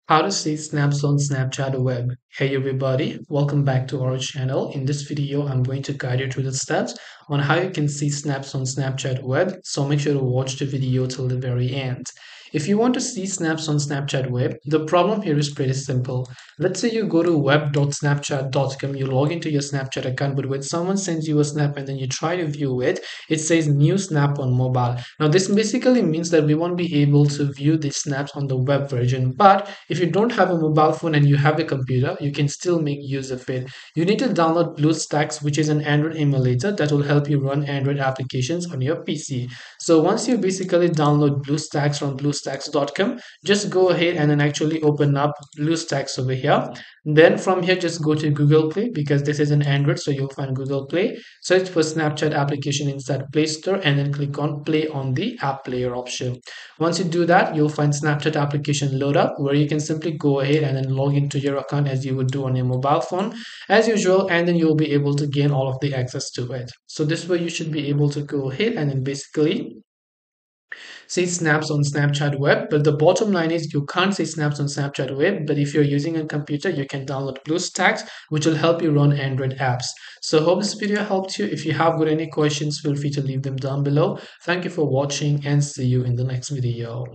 How to see snaps on Snapchat web. Hey everybody, welcome back to our channel. In this video, I'm going to guide you through the steps on how you can see snaps on Snapchat web. So make sure to watch the video till the very end. If you want to see snaps on Snapchat web, the problem here is pretty simple. Let's say you go to web.snapchat.com, you log into your Snapchat account, but when someone sends you a snap and then you try to view it, it says new snap on mobile. Now this basically means that we won't be able to view these snaps on the web version, but if you don't have a mobile phone and you have a computer, you can still make use of it. You need to download BlueStacks, which is an Android emulator that will help you run Android applications on your PC. So once you basically download BlueStacks from BlueStacks.com, just go ahead and then actually open up BlueStacks over here. Then from here, just go to Google Play because this is an Android, so you'll find Google Play. Search for Snapchat application inside Play Store and then click on Play on the App Player option. Once you do that, you'll find Snapchat application load up where you can simply go ahead and then log into your account as you would do on your mobile phone as usual, and then you'll be able to gain all of the access to it. So this way you should be able to go ahead and then basically see snaps on Snapchat web. But the bottom line is you can't see snaps on Snapchat web, but if you're using a computer, you can download BlueStacks, which will help you run Android apps. So hope this video helped you. If you have got any questions, feel free to leave them down below. Thank you for watching and see you in the next video.